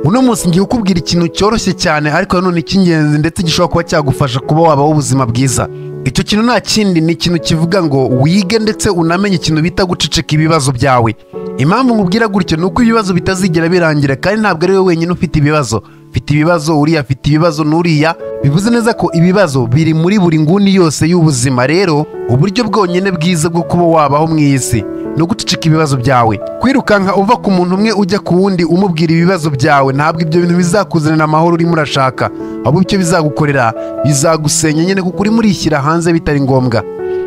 uno munsi ngiye kukubwira ikintu cyoroshye cyane ariko nanone cy'ingenzi ndetse gishobora kuba cyagufasha kuba wabaho ubuzima bwiza. Icyo kintu nta kindi ni ikintu kivuga ngo wige ndetse unamenye ikintu bita guceceka ibibazo byawe. Impamvu nkubwira gutyo ni uko ibibazo bitazigera birangira kandi ntabwo ari wowe wenyine ufite ibibazo. Mfite ibibazo, uriya afite ibibazo n'uriya, bivuze neza ko ibibazo biri muri buri nguni yose y'ubuzima. Rero uburyo bwonyine bwiza bwo kuba wabaho mu isi no guceceka ibibazo byawe. Kwirukanka uva ku muntu umwe ujya ku wundi umubwira ibibazo byawe ntabwo ibyo bintu bizakuzanira amahoro urimo urashaka, ahubwo icyo bizagukorera bizagusenya nyine kuko urimo urishyira hanze bitari ngombwa.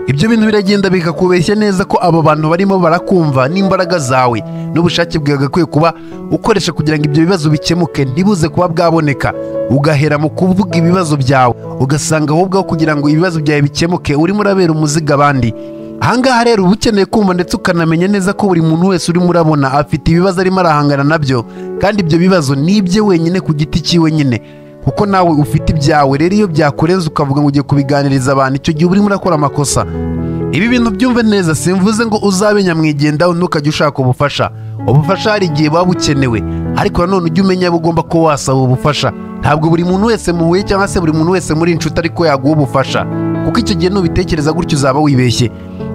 Ibyo bintu biragenda bikakubeshya neza ko abo bantu barimo barakumva n'imbaraga zawe n'ubushake bwawe gakwiye kuba ukoresha kugira ngo ibyo bibazo bikemuke ntibuze kuba bwaboneka. Ugahera mu kuvuga ibibazo byawe ugasanga ahubwo kugira ngo ibibazo byawe bikemuke urimo urabera umuziga abandi. Ahangaha rero uba ukeneye kumva ndetse ukanamenya neza ko buri muntu wese urimo urabona afite ibibazo arimo arahangana nabyo, kandi ibyo bibazo ni ibye wenyine ku giti cyiwe nyine, kuko nawe ufite ibyawe. Rero iyo byakurenze ukavuga ngo ugiye kubiganiriza abantu, icyo gihe urimo urakora amakosa. Ibi bintu byumve neza, simvuze ngo uzabe nyamwigendaho ntukajya ushaka ubufasha. Ubufasha hari igihe buba bukenewe, ariko nanone ujye umenya abo ugomba ko wasaba ubufasha. Ntabwo buri muntu wese muhuye cyangwa se buri muntu wese muri inshuti ariko yaguha ubufasha, kuko icyo gihe nubitekereza gutyo uzaba wibeshye.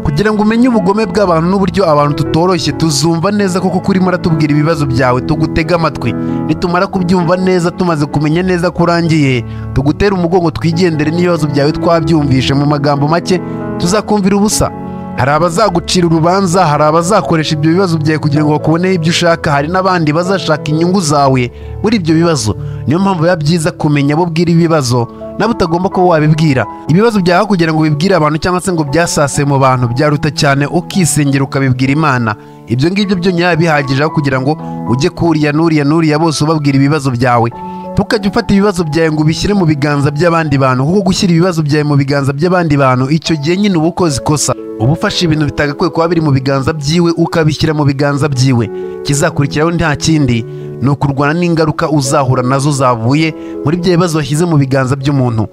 Kugira ngo umenye ubugome bw'abantu n'uburyo abantu tutoroshye, tuzumva neza koko kuri muratubwira ibibazo byawe, tugutega amatwi. Nitumara kubyumva neza, tumaze kumenya neza ko urangiye, tugutera umugongo twigendere n'ibibazo byawe twabyumvishe. Mu magambo make tuzakumvira ubusa. Hari abazagucira urubanza, hari abazakoresha ibyo bibazo byawe kugira ngo bakuboneho ibyo ushaka, hari n'abandi bazashaka inyungu zawe muri ibyo bibazo. Niyo mpamvu biba byiza kumenya abo ubwira ibibazo nabo utagomba kuba wabibwira. Ibibazo byawe kugira ngo ubibwire abantu cyangwa se ngo byasase mu bantu, byaruta cyane ukisengera ukabibwira Imana. Ibyo ngibyo byo nyine bihagije aho kugira ngo ujye kuriya n'uriya bose ubabwira ibibazo byawe. Ntukajya ufata ibibazo byawe ngo ubishyire mu biganza by'abandi bantu, kuko gushyira ibibazo byawe mu biganza by'abandi bantu icyo gihe nyine uba ukoze ikosa. Uba ufashe ibintu bitagakwiye kuba biri mu biganza byiwe ukabishyira mu biganza byiwe. Kizakurikiraho nta kindi ni ukurwana n'ingaruka uzahura nazo zavuye muri bya bibazo washyize mu biganza by'umuntu.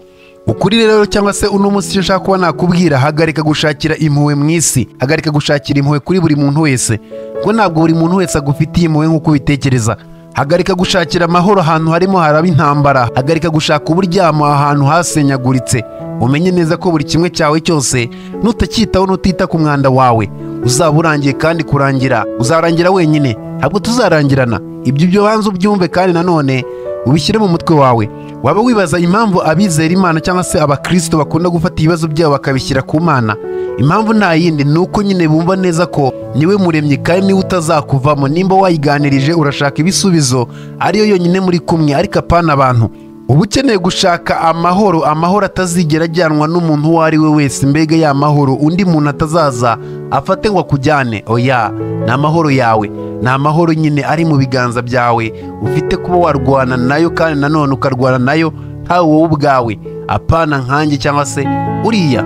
Ukuri rero cyangwa se uno munsi icyo nshaka kuba nakubwira, hagarika gushakira impuhwe mu isi, hagarika gushakira impuhwe kuri buri muntu wese, kuko ntabwo buri muntu wese agufitiye impuhwe nk'uko ubitekereza. Hagarika gushakira amahoro ahantu harimo haraba intambara, hagarika gushaka uburyamo ahantu hasenyaguritse. Umenye neza ko buri kimwe cyawe cyose nutacyitaho, nutita ku mwanda wawe, uzaba urangiye, kandi kurangira uzarangira wenyine, ntabwo tuzarangirana. Ibyo banza ubyumve kandi nanone ubishyire mu mutwe wawe. Waba wibaza impamvu abizera Imana cyangwa se abakristo bakunda gufata ibibazo byabo bakabishyira ku Mana? Impamvu nta yindi, ni uko nyine bumva neza ko niwe muremyi kandi niwe utazakuvamo. Nimba wayiganirije urashaka ibisubizo ariyo yonyine muri kumwe, ariko apana abantu. Uba ukeneye gushaka amahoro, amahoro atazigera ajyanwa n'umuntu uwo ari we wese. Mbega ya mahoro undi muntu atazaza afate ngo akujyane. Oya, ni amahoro yawe, ni amahoro nyine ari mu biganza byawe, ufite kuba warwana nayo kandi nanone ukarwana nayo ntawe wowe ubwawe, apana nkanjye cyangwa se uriya.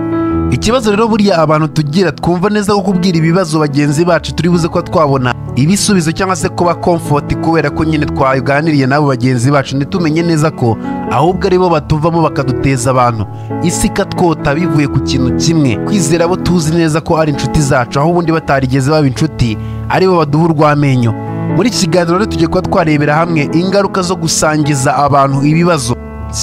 Ikibazo rero buriya abantu tugira, twumva neza ko kubwira ibibazo bagenzi bacu turi buze ko twabona ibisubizo cyangwa se kuba comfort, kubera ko nyine twaganiriye nabo bagenzi bacu, ntitumenye neza ko ahubwo aribo batuvamo bakaduteza abantu. Isi ikatwota bivuye ku kintu kimwe, kwizera abo tuzi neza ko ari inshuti zacu, aho ubundi batarigeze baba inshuti, aribo baduha urw'amenyo. Muri iki kiganiro rero tugiye kuba twarebera hamwe ingaruka zo gusangiza abantu ibibazo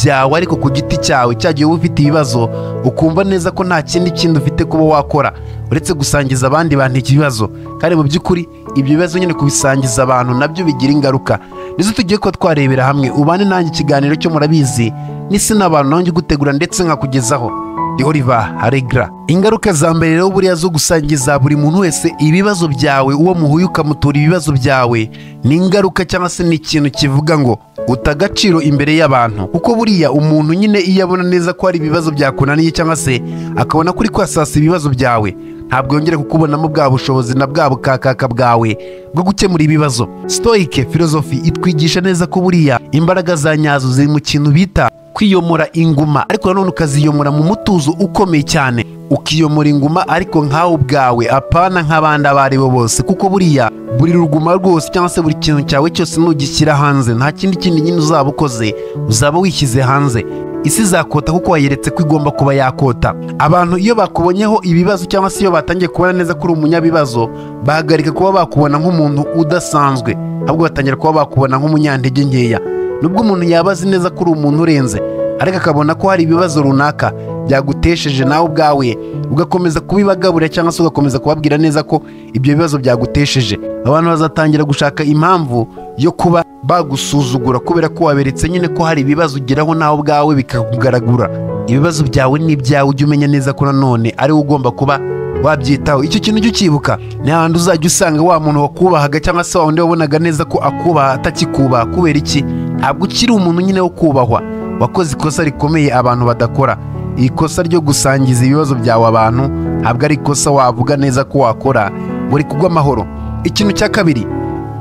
byawe, ariko ku giti cyawe. Cyagiye uba ufite ibibazo ukumva neza ko nta kindi kintu ufite kuba wakora uretse gusangiza abandi bantu ikibazo, kandi mu by'ukuri ibyo bibazo nyine kubisangiza abantu nabyo bigira ingaruka. Nizo tugiye kuba twarebera hamwe. Ubane nanjye ikiganiro cyo murabizi n'isi n'abantu, nanjye gutegura ndetse nkakugezaho ni Oliver Alegra. Ingaruka za mbere rero buriya zo gusangiza buri muntu wese ibibazo byawe, uwo muhuye ukamutura ibibazo byawe, ni ingaruka cyangwa se ni ikintu kivuga ngo uta agaciro imbere y'abantu. Kuko buriya umuntu nyine iyo abona neza ko hari ibibazo byakunaniye cyangwa se akabona kuri kwasasa ibibazo byawe, ntabwo yongera kukubonamo bwa bushobozi na bwa bukakaka bwawe bwo gukemura ibibazo. Stoic philosophy itwigisha neza ko buriya imbaraga za nyazo ziri mu kintu bita kwiyomora inguma, ariko nanone ukaziyomora mu mutuzo ukomeye cyane. Ukiyomora inguma ariko nkawe ubwawe, apana nk'abandi abo ari bo bose, kuko buriya buri ruguma rwose cyangwa se buri kintu cyawe cyose nugishyira hanze, nta kindi nyine uzaba ukoze, uzaba wishyize hanze. isi izakota kuko wayeretse ko igomba kuba yakota. Abantu iyo bakubonyeho ibibazo cyangwa se iyo batangiye kubona neza ko uri umunyabibazo, bahagarika kuba bakubona nk'umuntu udasanzwe, ahubwo batangira kuba bakubona nk'umunyantege nkeya. Nubwo umuntu yaba azi neza ko uri umuntu urenze, ariko akabona ko hari ibibazo runaka byagutesheje nawe ubwawe, ugakomeza kubibagaburira cyangwa se ugakomeza kubabwira neza ko ibyo bibazo byagutesheje, abantu bazatangira gushaka impamvu yo kuba bagusuzugura kubera ko waberetse nyine ko hari ibibazo ugeraho nawe ubwawe bikakugaragura. Ibibazo byawe ni ibyawe, ujye umenya neza ko nanone ari wowe ugomba kuba wabyitaho. Icyo kintu ujye ukibuka. Ni hahandi uzajya usanga wa muntu wakubahaga cyangwa se wa wundi wabonaga neza ko akubaha atakikubaha. Kubera iki? Ntabwo ukiri umuntu nyine wo kubahwa, wakoze ikosa rikomeye abantu badakora. Ikosa ryo gusangiza ibibazo byawe abantu ntabwo ari ikosa wavuga neza ko wakora ngo rikugwe amahoro. Ikintu cya kabiri,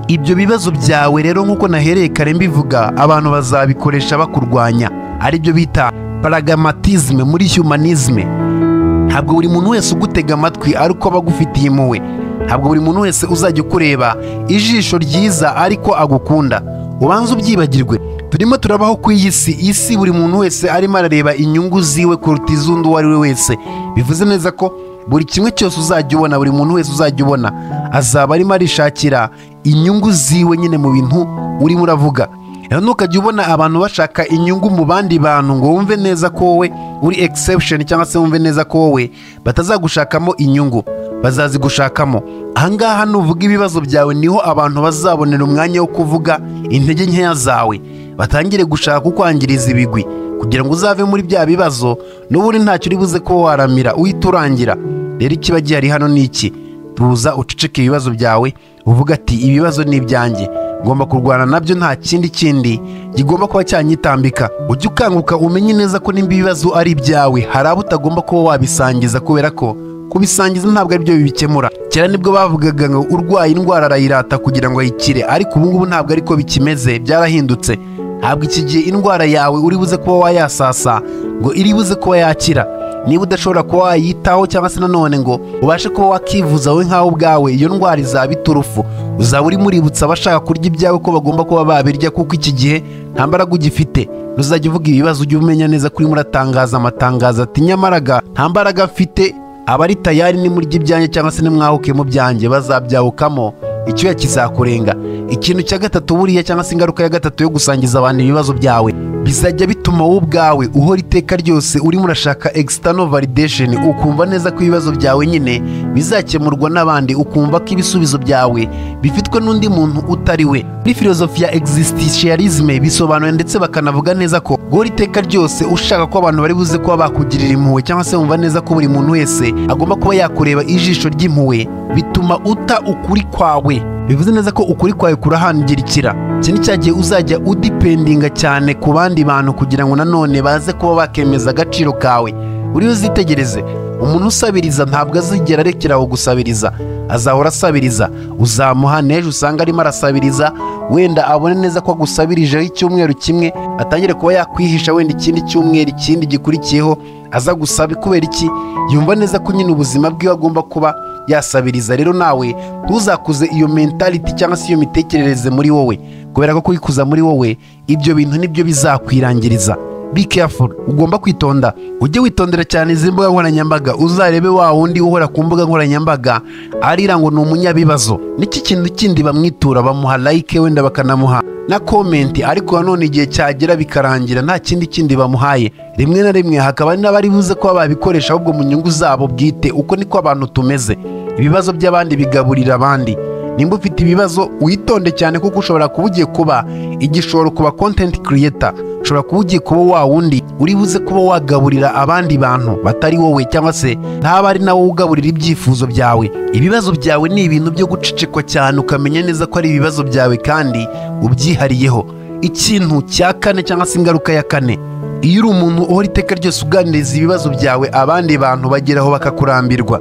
ibyo bibazo byawe rero nk'uko nahereye kare mbivuga, abantu bazabikoresha bakurwanya, aribyo bita pragmatisme muri humanisme. Ntabwo buri muntu wese ugutega amatwi ariko aba agufitiye impuhwe. Ntabwo buri muntu wese uzajya ukureba ijisho ryiza ariko agukunda. Ubanza ubyibagirwe. Turimo turabaho ku iyi isi buri muntu wese arimo arareba inyungu ziwe kuruta iz'undi uwo ari we wese. Bivuze neza ko buri kimwe cyose uzajya ubona, buri muntu wese uzajya ubona azaba arimo arishakira inyungu ziwe nyine mu bintu urimo uravuga. Rero ntukajya ubona abantu bashaka inyungu mu bandi bantu ngo wumve neza ko wowe uri exception, cyangwa se wumve neza ko wowe batazagushakamo inyungu, bazazigushakamo. Ahangaha nuvuga ibibazo byawe niho abantu bazabonera umwanya wo kuvuga intege nkeya zawe, batangire gushaka kukwangiriza ibigwi kugira ngo uzave muri bya bibazo, n'ubundi ntacyo uri buze ko waramira uhita urangira. Rero ikiba gihari hano ni iki? Tuza uceceke ibibazo byawe, uvuga ati ibibazo ni ibyanjye, ngomba kurwana nabyo, nta kindi gigomba kuba cyanyitambika. Ujye ukanguka umenye neza ko nimba ibibazo ari ibyawe, hari abo utagomba kuba wabisangiza, kubera ko kubisangiza ntabwo ari byo bibikemura. Kera nibwo bavugaga ngo urwaye indwara arayirata kugira ngo ayikire, ariko ubu ngubu ntabwo ariko bikimeze, byarahindutse. Ntabwo iki gihe indwara yawe uri buze kuba wayasasa ngo iri buze kuba yakira. Niba udashobora kuba wayitaho cyangwa se nanone ngo ubashe kuba wakivuza wowe nkawe ubwawe, iyo ndwara izaba iturufu. Uzaba uri muributsa abashaka kurya ibyawe ko bagomba kuba babirya, kuko iki gihe nta mbaraga ugifite. Ntuzajya uvuga ibibazo, ujye umenya neza ko urimo uratangaza amatangazo ati nyamaraga nta mbaraga mfite, abari tayari ni murya ibyanjye cyangwa se nimwahuke mu byanjye, bazabyahukamo icyuya kizakurenga. Ikintu cya gatatu buriya, cyangwa se ingaruka ya gatatu yo gusangiza abantu ibibazo byawe, bizajya bituma wowe ubwawe uhora iteka ryose urimo urashaka external validation, ukumva neza ko ibibazo byawe nyine bizakemurwa n'abandi, ukumva ko ibisubizo byawe bifitwe n'undi muntu utari we. Muri filozofi ya existentialism bisobanuye ndetse bakanavuga neza ko guhora iteka ryose ushaka ko abantu bari buze kuba bakugirira impuhwe, cyangwa se wumva neza ko buri muntu wese agomba kuba yakureba ijisho ry'impuhwe, bituma uta ukuri kwawe. Bivuze neza ko ukuri kwawe kurahangirikira. Iki ni cya gihe uzajya udipendinga cyane ku bandi bantu kugira ngo nanone baze kuba bakemeza agaciro kawe. Uri uzitegereze, umuntu usabiriza ntabwo azigera arekeraho gusabiriza, azahora asabiriza. Uzamuha n'ejo usanga arimo arasabiriza, wenda abone neza ko agusabirijeho icyumweru kimwe, atangire kuba yakwihisha, wenda ikindi cyumweru ikindi gikurikiyeho aza gusaba. Kubera iki? Yumva neza ko nyine ubuzima bwiwe agomba kuba yasabiriza. Rero nawe ntuzakuze iyo mentality cyangwa se iyo mitekerereze muri wowe, kubera ko kuyikuza muri wowe ibyo bintu nibyo bizakwirangiriza. Be careful, ugomba kwitonda. Ujye witondera cyane izi mbuga nkoranyambaga. Uzarebe wa wundi uhora ku mbuga nkoranyambaga arira ngo ni umunyabibazo. Niki kintu kindi bamwitura, bamuha like, wenda bakanamuha na comment, ariko nanone igihe cyagera bikarangira nta kindi bamuhaye. Rimwe na rimwe hakaba n'abari buze kuba babikoresha ahubwo mu nyungu zabo bwite. Uko niko abantu tumeze. Ibibazo by'abandi bigaburira abandi. Nimba ufite ibibazo witonde cyane, kuko ushobora kuba ugiye kuba igishoro kuba content creator. Ushobora kuba ugiye kuba wa wundi uri buze kuba wagaburira abandi bantu batari wowe, cyangwa se ntaba ari nawe ugaburira ibyifuzo byawe. Ibibazo byawe ni ibintu byo gucecekwa cyane, ukamenya neza ko ari ibibazo byawe kandi ubyihariyeho. Ikintu cya kane cyangwa se ingaruka ya kane, iyo uri umuntu uhora iteka ryose uganiriza ibibazo byawe, abandi bantu bageraho bakakurambirwa.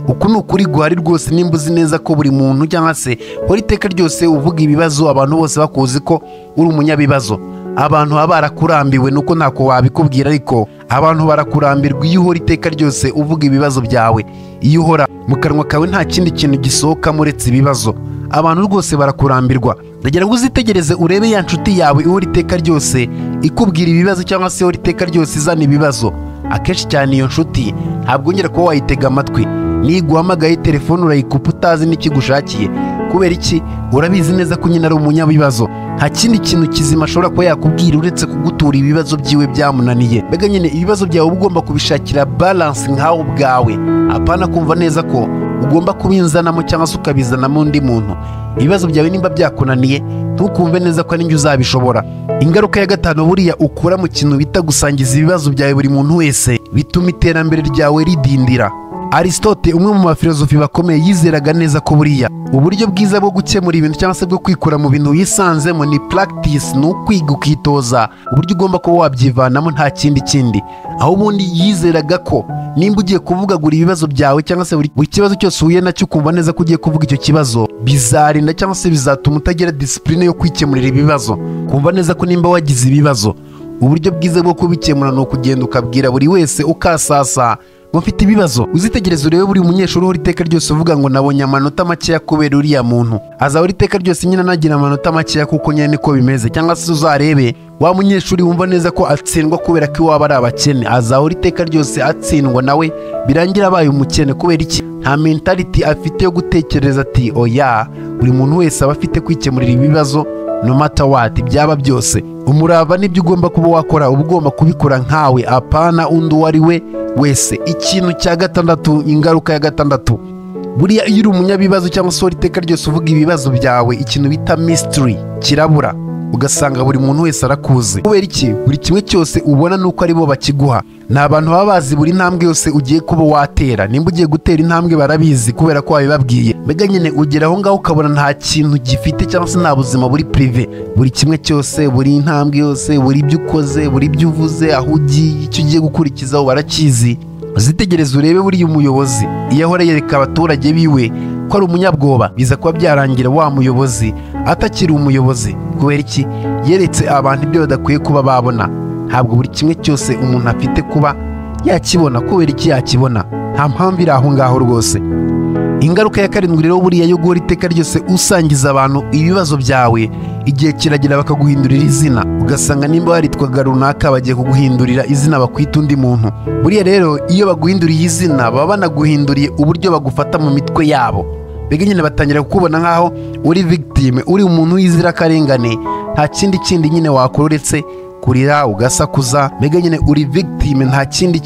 Uku ni ukuri guhari rwose. Nimba uzi neza ko buri muntu cyangwa se uhora iteka ryose uvuga ibibazo, abantu bose bakuzi ko uri umunyabibazo, abantu baba barakurambiwe. Nuko ntako wabikubwira, ariko abantu barakurambirwa iyo uhora iteka ryose uvuga ibibazo byawe. Iyo uhora mu kanwa kawe nta kindi kintu gisohoka uretse ibibazo, abantu rwose barakurambirwa. ndagira ngo uzitegereze urebe ya nshuti yawe ihora iteka ryose ikubwira ibibazo cyangwa se ihora iteka ryose izana ibibazo. Akenshi cyane iyo nshuti ntabwo wongera kuba wayitega amatwi, niguhamagaye telefone urayikupa utazi n'ikigushakiye. Kubera iki? Urabizi neza ko nyine ari umunyabibazo, nta kindi kintu kizima ashobora kuba yakubwira uretse kugutura ibibazo byiwe byamunaniye. Mbega nyine ibibazo byawe uba ugomba kubishakira balance nkawe ubwawe, apana kumva neza ko ugomba kubinzanamo cyangwa se ukabizanamo undi muntu. Ibibazo byawe nimba byakunaniye ntukumve neza ko ninjye uzabishobora. Ingaruka ya gatanu buriya ukura mu kintu bita gusangiza ibibazo byawe buri muntu wese, bituma iterambere ryawe ridindira. Aristote, umwe mu bafilozofi bakomeye, yizeraga neza ko buriya uburyo bwiza bwo gukemura ibintu cyangwa se bwo kwikura mu bintu wisanzemo ni practice, ni ukwiga ukitoza uburyo ugomba kuba wabyivanamo, nta kindi. Aho ubundi yizeraga ko nimba ugiye kuvugagura ibibazo byawe cyangwa se buri kibazo cyose uhuye nacyo ukumva neza ko ugiye kuvuga icyo kibazo, bizarinda cyangwa se bizatuma utagira discipline yo kwikemurira ibibazo. Kumva neza ko nimba wagize ibibazo, uburyo bwiza bwo kubikemura ni ukugenda ukabwira buri wese ukasasa mufite ibibazo. Uzitegereze urebe buri munyeshuri uhora iteka ryose uvuga ngo nabonye amanota makeya kubera uriya muntu, azahora iteka ryose nyine anagira amanota makeya kuko nyine niko bimeze. Cyangwa se uzarebe wa munyeshuri wumva neza ko atsindwa kubera ko iwabo ari abakene, azahora iteka ryose atsindwa nawe birangira abaye umukene. Kubera iki? Nta mentality afite yo gutekereza ati oya, buri muntu wese aba afite kwikemurira ibibazo no matter what byaba byose. Umurava nibyo ugomba kuba wakora, uba ugomba kubikora nkawe, apana undi uwo ari we wese. Ikintu cya gatandatu, ingaruka ya gatandatu, buriya iyo uri umunyabibazo cyangwa se iteka ryose uvuga ibibazo byawe, ikintu bita mystery kirabura, ugasanga buri muntu wese arakuzi. Kubera iki? Buri kimwe cyose ubona nuko ari bo bakiguha. Ni abantu baba bazi buri ntambwe yose ugiye kuba watera. Nimba ugiye gutera intambwe barabizi kubera ko wabibabwiye. Mbega nyine ugera aho ngaho ukabona nta kintu gifite cyangwa se nta buzima buri prive. Buri kimwe cyose, buri ntambwe yose, buri ibyo ukoze, buri ibyo uvuze, aho ugiye, icyo ugiye gukurikizaho barakizi. Uzitegereze urebe buriya umuyobozi iyo ahora yereka abaturage biwe ko ari umunyabwoba, biza kuba byarangira wa muyobozi atakiri umuyobozi. Kubera iki? Yeretse abantu ibyo badakwiye kuba babona. Ntabwo buri kimwe cyose umuntu afite kuba yakibona. Kubera iki yakibona? Nta mpamvu iri aho ngaho rwose. Ingaruka ya karindwi rero buriya yo guhora iteka ryose usangiza abantu ibibazo byawe, igihe kiragira bakaguhindurira izina, ugasanga nimba waritwaga runaka bagiye kuguhindurira izina bakwita undi muntu. Buriya rero iyo baguhinduriye izina baba banaguhinduriye uburyo bagufata mu mitwe yabo. Mbega nyine batangira kukubona nkaho uri victime, uri umuntu w'inzirakarengane, nta kindi nyine wakora uretse kurira ugasakuza. Mbega nyine uri victime, nta kindi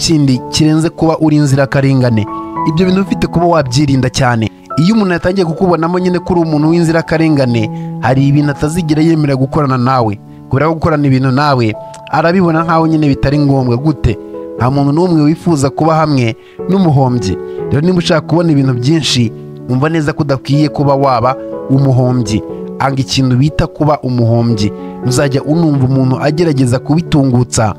kirenze kuba uri inzirakarengane. Ibyo bintu ufite kuba wabyirinda cyane. Iyo umuntu yatangiye kukubonamo nyine kuri umuntu w'inzirakarengane, hari ibintu atazigera yemera gukorana nawe. Kubera ko gukorana ibintu nawe arabibona nkaho nyine bitari ngombwa. Gute? Nta muntu n'umwe wifuza kuba hamwe n'umuhombyi. Rero niba ushaka kubona ibintu byinshi, umva neza ko udakwiye kuba waba umuhombyi. Anga ikintu bita kuba umuhombyi. Uzajya unumva umuntu agerageza kubitungutsa,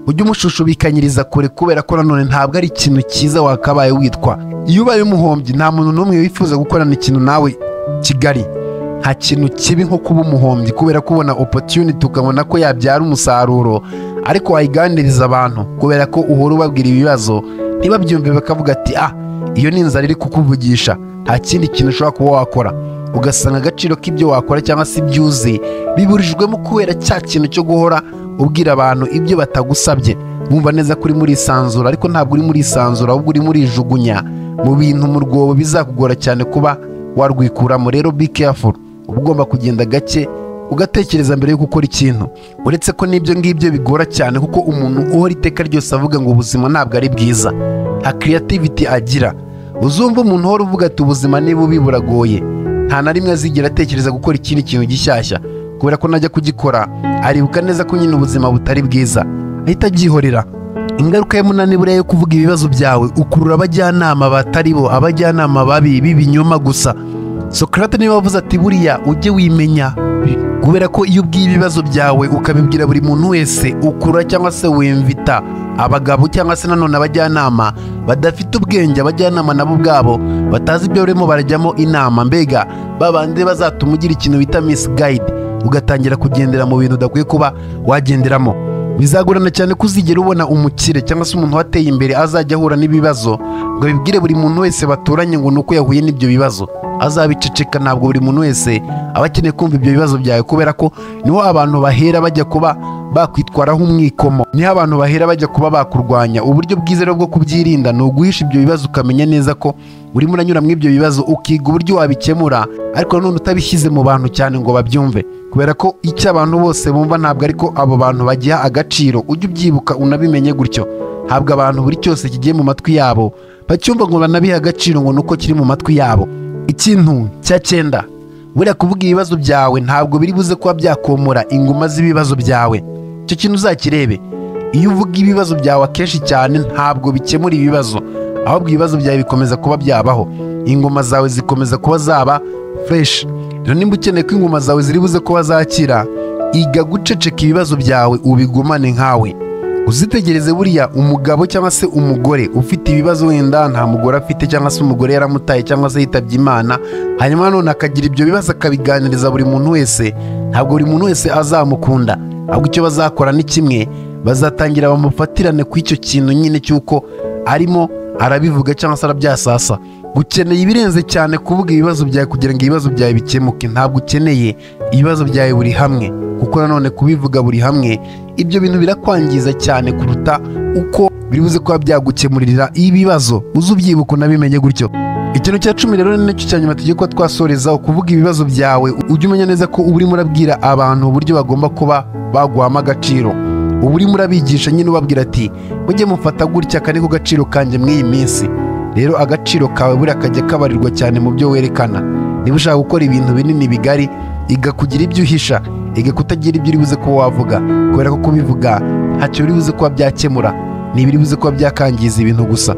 ujye umushushubikanyiriza kure, kubera ko nanone ntabwo ari ikintu cyiza wakabaye witwa. Iyo ubaye umuhombyi, nta muntu n'umwe wifuza gukorana ikintu nawe kigari. Nta kintu kibi nko kuba umuhombyi, kubera ko ubona opportunity ukabona ko yabyara umusaruro, ariko wayiganiriza abantu kubera ko uhora ubabwira ibibazo ntibabyumve, bakavuga ati iyo ni inzara iri kukuvugisha, nta kindi kintu ushobora kuba wakora. Ugasanga agaciro k'ibyo wakora cyangwa se ibyo uzi biburijwemo kubera cya kintu cyo guhora ubwira abantu ibyo batagusabye. Wumva neza ko uri muri isanzura, ariko ntabwo uri muri isanzura, ahubwo uri muri ijugunya mu bintu, mu rwobo bizakugora cyane kuba warwikuramo. Rero be careful, uba ugomba kugenda gake ugatekereza mbere yo gukora ikintu. Uretse ko n'ibyo ngibyo bigora cyane, kuko umuntu uhora iteka ryose avuga ngo ubuzima ntabwo ari bwiza, nta creativity agira. Uzumva umuntu uhora uvuga ati ubuzima ni bubi buragoye, nta na rimwe azigera atekereza gukora ikindi kintu gishyashya, kubera ko najya kugikora aribuka neza ko nyine ubuzima butari bwiza, ahita abyihorera. Ingaruka y'umunani buriya yo kuvuga ibibazo byawe, ukurura abajyanama batari bo, abajyanama babi b'ibinyoma gusa. Socrate niwe wavuze ati buriya ujye wimenya, kubera ko iyo ubwiye ibibazo byawe ukabibwira buri muntu wese, ukura cyangwa se wimvita abagabo cyangwa se nanone abajyanama badafite ubwenge. Abajyanama nabo ubwabo batazi ibyo barimo barajyamo inama. Mbega babandi bazatuma ugira ikintu bita misguide, ugatangira kugendera mu bintu udakwiye kuba wagenderamo. bizagorana cyane ko uzigera ubona umukire cyangwa se umuntu wateye imbere azajya ahura n'ibibazo ngo abibwire buri muntu wese baturanye ngo nuko yahuye n'ibyo bibazo. Azabiceceka. Ntabwo buri muntu wese aba akeneye kumva ibyo bibazo byawe, kubera ko niho abantu bahera bajya kuba bakwitwaraho umwikomo, niho abantu bahera bajya kuba bakurwanya. Uburyo bwiza rero bwo kubyirinda ni uguhisha ibyo bibazo, ukamenya neza ko urimo uranyura muri ibyo bibazo, ukiga uburyo wabikemura, ariko nanone utabishyize mu bantu cyane ngo babyumve, kubera ko icyo abantu bose bumva ntabwo ariko abo bantu bagiha agaciro. Ujye ubyibuka unabimenye gutyo. Ntabwo abantu buri cyose kigiye mu matwi yabo bacyumva ngo banabihe agaciro ngo nuko kiri mu matwi yabo. Ikintu cya 9, buriya kuvuga ibibazo byawe ntabwo biri buze kuba byakomora inguma z'ibibazo byawe. Icyo kintu uzakirebe. Iyo uvuga ibibazo byawe akenshi cyane ntabwo bikemura ibibazo, ahubwo ibibazo byawe bikomeza kuba byabaho, ingoma zawe zikomeza kuba zaba fresh. Rero nimba ukeneye ko ingoma zawe ziri buze kuba zakira, iga guceceka ibibazo byawe ubigumane nkawe. Uzitegereze buriya umugabo cyangwa se umugore ufite ibibazo, wenda nta mugore afite cyangwa se umugore yaramutaye cyangwa se yitabye Imana, hanyuma none akagira ibyo bibazo akabiganiriza buri muntu wese, ntabwo buri muntu wese azamukunda, ahubwo icyo bazakora ni kimwe, bazatangira bamufatirane ku icyo kintu nyine cy'uko arimo arabivuga cyangwa se arabyasasa. Ukeneye ibirenze cyane kuvuga ibibazo byawe kugira ngo ibibazo byawe bikemuke. Ntabwo ukeneye ibibazo byawe buri hamwe, kuko nanone kubivuga buri hamwe ibyo bintu birakwangiza cyane kuruta uko biri buze kuba byagukemurira ibibazo. Uze ubyibuka unabimenye gutyo. Ikintu cya 10 rero ni nacyo cya nyuma tugiye kuba twasoreza, kuvuga ibibazo byawe. Ujye umenya neza ko urimo urabwira abantu uburyo bagomba kuba baguhama agaciro. Ubu urimo urabigisha nyine ubabwira ati mujye mufata gutya, aka niko gaciro kanjye mw'iyi minsi. Rero agaciro kawe buriya kajya kabarirwa cyane mu byo werekana. Niba ushaka gukora ibintu binini bigari, iga kugira ibyo uhisha, iga kutagira ibyo uri buze kuba wavuga, kubera ko kubivuga ntacyo uri buze kuba byakemura, ni ibiri buze kuba byakangiza ibintu gusa.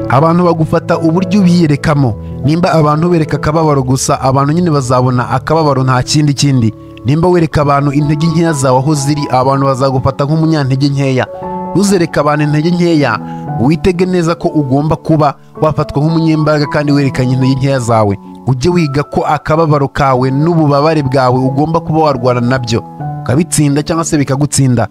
Abantu bagufata uburyo ubiyerekamo. Nimba abantu bereka akababaro gusa, abantu nyine bazabona akababaro nta kindi. Nimba wereka abantu intege nkeya zawe aho ziri, abantu bazagufata nk'umunyantege nkeya. Ntuzereka abantu intege nkeya, witege neza ko ugomba kuba wafatwa nk'umunyembaraga kandi werekanye intege nkeya zawe. Ujye wiga ko akababaro kawe n'ububabare bwawe ugomba kuba warwana nabyo, ukabitsinda cyangwa se bikagutsinda.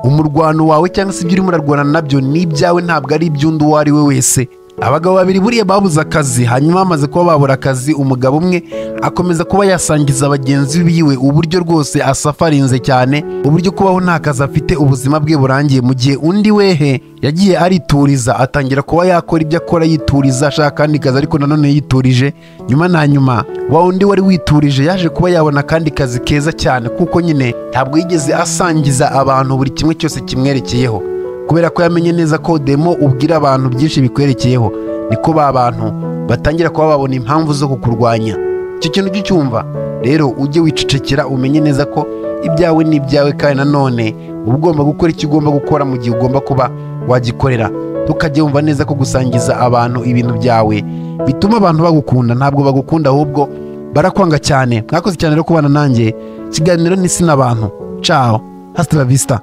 Umurwano wawe cyangwa se ibyo urimo urarwana nabyo ni ibyawe, ntabwo ari iby'undi uwo ari we wese. Abagabo babiri buriya babuze akazi, hanyuma bamaze kuba babura akazi, umugabo umwe akomeza kuba yasangiza bagenzi biwe uburyo rwose asafarinze cyane, uburyo kubaho nta kazi afite, ubuzima bwe burangiye, mu gihe undi wehe yagiye arituriza, atangira kuba yakora ibyo akora yituriza, ashaka kandi kazi ariko nanone yiturije. Nyuma na nyuma wa undi wari witurije yaje kuba yabona kandi kazi keza cyane, kuko nyine ntabwo yigeze asangiza abantu buri kimwe cyose kimwerekeyeho, kubera ko yamenye neza ko demo ubwira abantu byinshi bikwerekeyeho, niko ba bantu batangira kuba babona impamvu zo kukurwanya. Icyo kintu cyumva rero ujye wicecekera, umenye neza ko ibyawe ni ibyawe, kandi nanone uba ugomba gukora icyo ugomba gukora mu gihe ugomba kuba wagikorera. Tukajya wumva neza ko gusangiza abantu ibintu byawe bituma abantu bagukunda. Ntabwo bagukunda, ahubwo barakwanga cyane. Mwakoze cyane rero kubana nanjye. Ikiganiro ni Sina Abantu. Ciao, hasta la vista.